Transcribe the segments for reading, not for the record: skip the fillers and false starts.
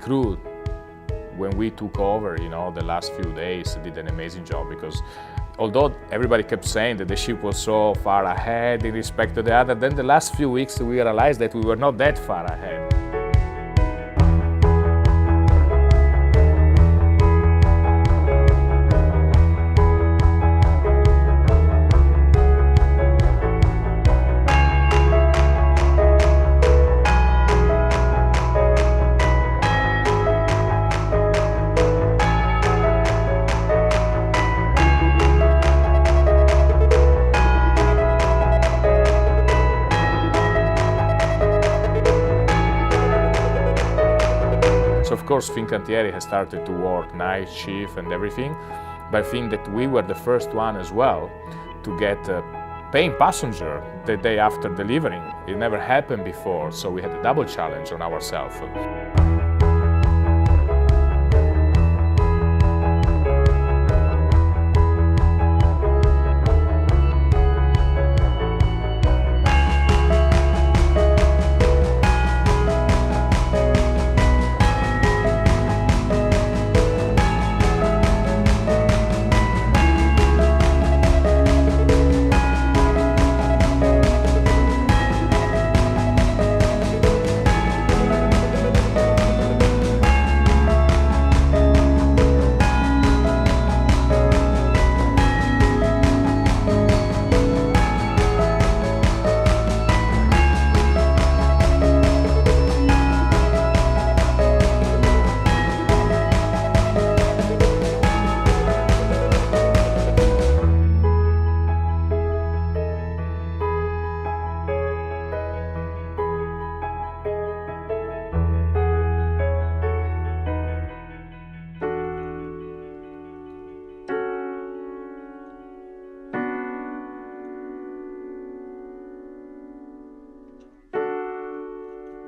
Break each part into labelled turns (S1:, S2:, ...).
S1: crew, when we took over, the last few days, did an amazing job, because although everybody kept saying that the ship was so far ahead in respect to the other, then the last few weeks we realized that we were not that far ahead. So of course Fincantieri has started to work night shift and everything, but I think that we were the first one as well to get paying passenger the day after delivering. It never happened before, so we had a double challenge on ourselves.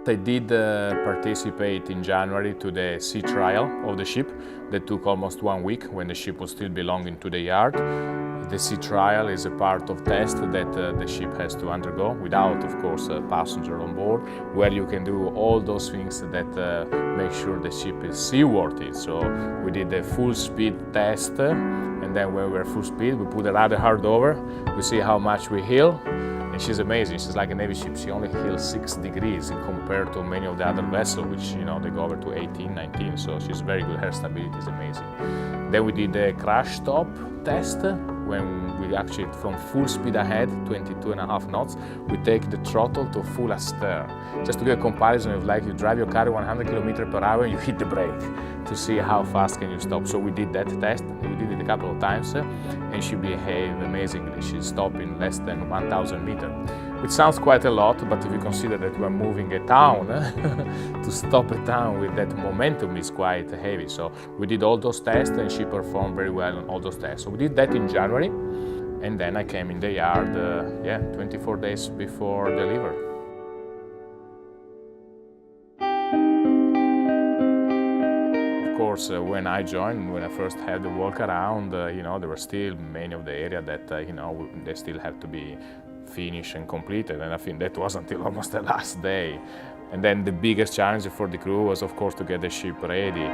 S1: I did participate in January to the sea trial of the ship that took almost 1 week when the ship was still belonging to the yard. The sea trial is a part of test that the ship has to undergo without, of course, a passenger on board, where you can do all those things that make sure the ship is seaworthy. So we did a full speed test, and then when we were full speed, we put a rather hard over. We see how much we heal. And she's amazing. She's like a Navy ship. She only heals 6 degrees compared to many of the other vessels, which they go over to 18, 19. So she's very good. Her stability is amazing. Then we did a crash stop test when we actually, from full speed ahead, 22.5 knots, we take the throttle to full astern. Just to get a comparison of like you drive your car 100 km per hour and you hit the brake to see how fast can you stop. So we did that test. We did it a couple of times and she behaved amazingly. She stopped in less than 1,000 meters, which sounds quite a lot, but if you consider that we're moving a town, to stop a town with that momentum is quite heavy. So we did all those tests and she performed very well on all those tests. So we did that in January, and then I came in the yard 24 days before delivery. Of course, when I joined, when I first had the walk around, there were still many of the area that they still have to be finished and completed, and I think that was until almost the last day. And then the biggest challenge for the crew was, of course, to get the ship ready.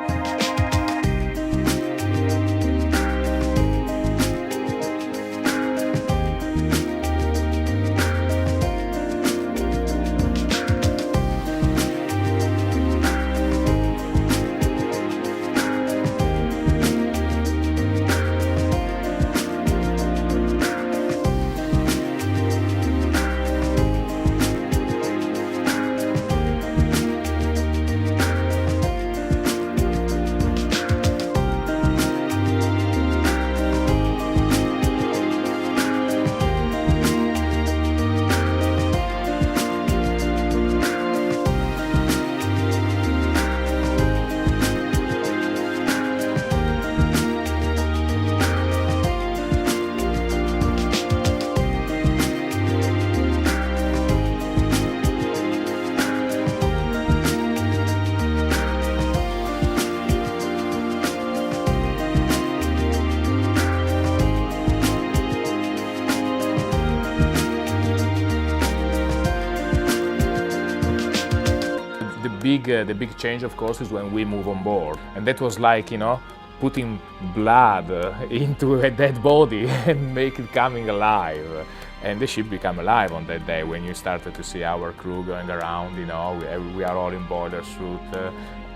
S1: big change, of course, is when we move on board, and that was like, you know, putting blood into a dead body and make it coming alive. And the ship became alive on that day when you started to see our crew going around, you know, we are all in boiler suit.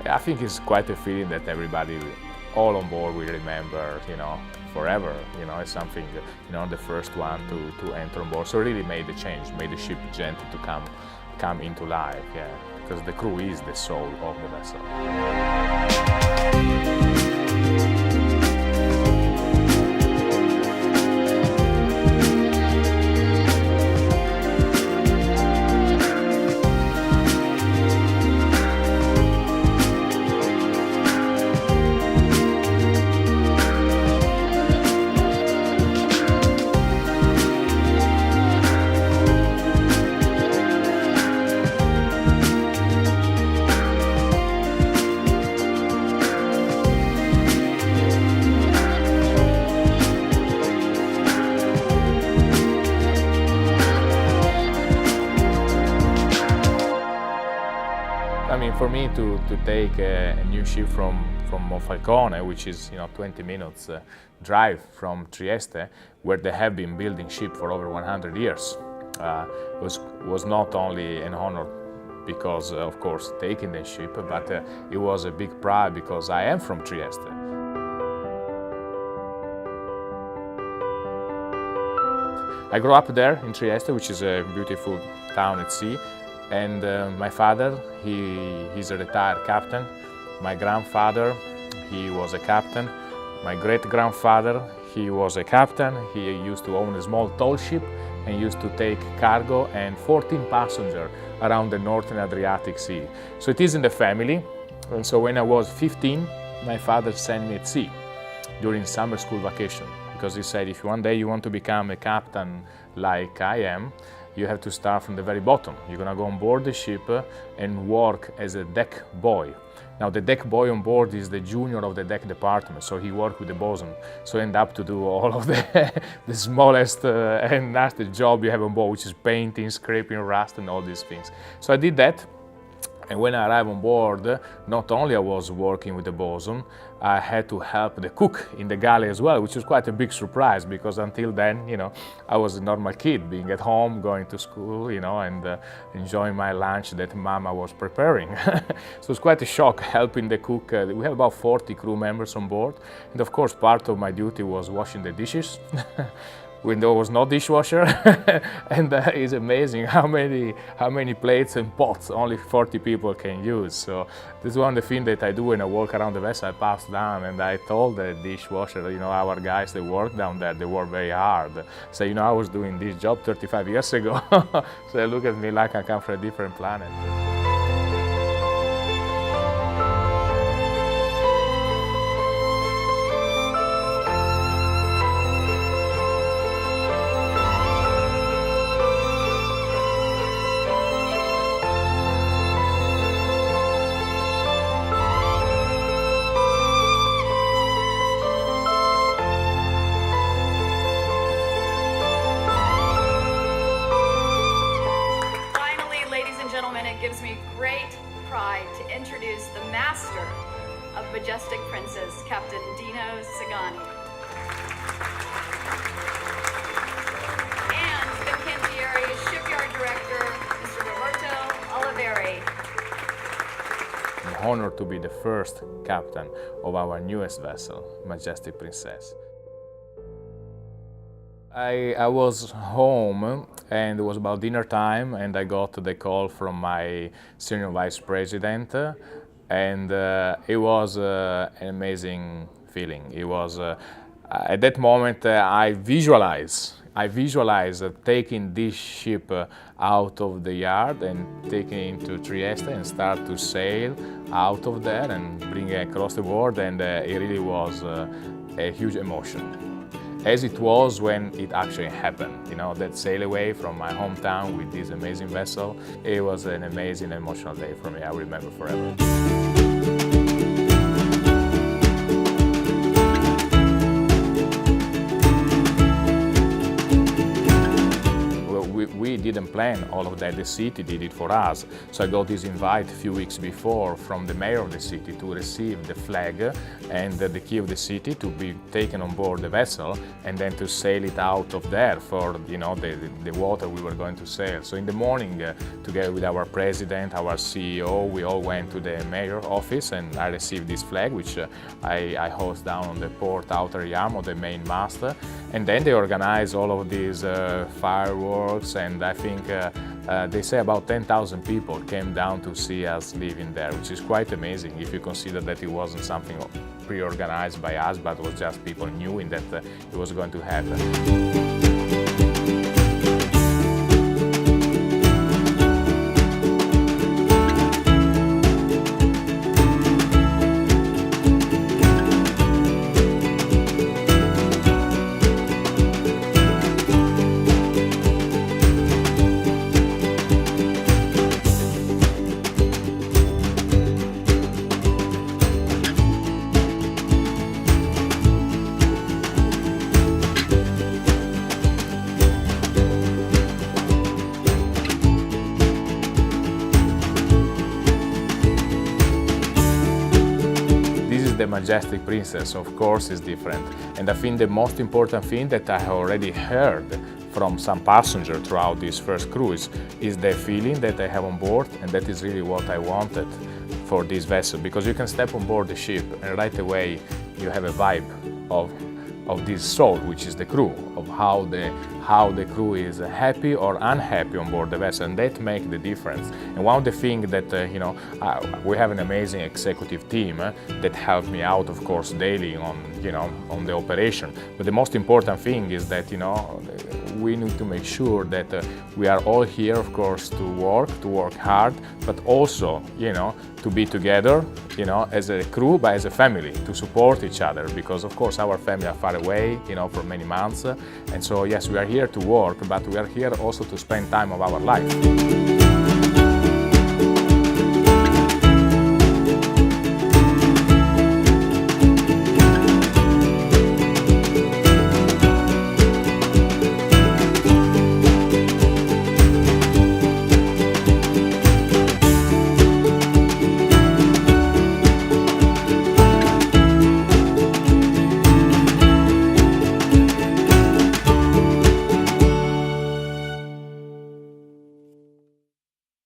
S1: I think it's quite a feeling that everybody all on board will remember, you know, forever. You know, it's something, you know, the first one to enter on board. So it really made the change, made the ship gentle to come into life, yeah, because the crew is the soul of the vessel. I mean, for me to take a new ship from Monfalcone, which is, you know, 20 minutes drive from Trieste, where they have been building ship for over 100 years, was not only an honor because, of course, taking the ship, but it was a big pride because I am from Trieste. I grew up there in Trieste, which is a beautiful town at sea. And my father, he's a retired captain. My grandfather, he was a captain. My great-grandfather, he was a captain. He used to own a small toll ship and used to take cargo and 14 passengers around the Northern Adriatic Sea. So it is in the family. And so when I was 15, my father sent me at sea during summer school vacation, because he said, if one day you want to become a captain like I am, you have to start from the very bottom. You're gonna go on board the ship and work as a deck boy. Now the deck boy on board is the junior of the deck department, so he worked with the bosun. So end up to do all of the smallest and nastiest job you have on board, which is painting, scraping rust and all these things. So I did that. And when I arrived on board, not only I was working with the bosun, I had to help the cook in the galley as well, which was quite a big surprise because until then, you know, I was a normal kid, being at home, going to school, you know, and enjoying my lunch that Mama was preparing. So it's quite a shock helping the cook. We had about 40 crew members on board, and of course part of my duty was washing the dishes. When there was no dishwasher, and it's amazing how many plates and pots only 40 people can use. So this is one of the things that I do when I walk around the vessel. I pass down and I told the dishwasher, you know, our guys that work down there, they work very hard. So, you know, I was doing this job 35 years ago. So they look at me like I come from a different planet.
S2: It gives me great pride to introduce the master of Majestic Princess, Captain Dino Sagani. And the Cantieri Shipyard Director, Mr. Roberto Oliveri.
S1: I'm honored to be the first captain of our newest vessel, Majestic Princess. I was home and it was about dinner time and I got the call from my senior vice president and it was an amazing feeling. It was, at that moment I visualized taking this ship out of the yard and taking it to Trieste and start to sail out of there and bring it across the world, and it really was a huge emotion. As it was when it actually happened, you know, that sail away from my hometown with this amazing vessel. It was an amazing emotional day for me. I will remember forever. Well, we didn't plan, all of that the city did it for us. So I got this invite a few weeks before from the mayor of the city to receive the flag and the key of the city to be taken on board the vessel and then to sail it out of there for the water we were going to sail. So in the morning, together with our president, our CEO, we all went to the mayor office and I received this flag, which I hoist down on the port outer yam of the main mast. And then they organized all of these fireworks, and I think they say about 10,000 people came down to see us leaving there, which is quite amazing if you consider that it wasn't something pre-organized by us, but was just people knew that it was going to happen. The Majestic Princess, of course, is different. And I think the most important thing that I have already heard from some passengers throughout this first cruise is the feeling that I have on board, and that is really what I wanted for this vessel, because you can step on board the ship and right away you have a vibe of this soul, which is the crew, of how the crew is happy or unhappy on board the vessel, and that makes the difference. And one of the things that we have an amazing executive team that help me out, of course, daily on the operation. But the most important thing is that we need to make sure that we are all here, of course, to work hard, but also to be together, as a crew, but as a family, to support each other, because of course our family are far away, for many months, and so yes, we are here to work, but we are here also to spend time of our life.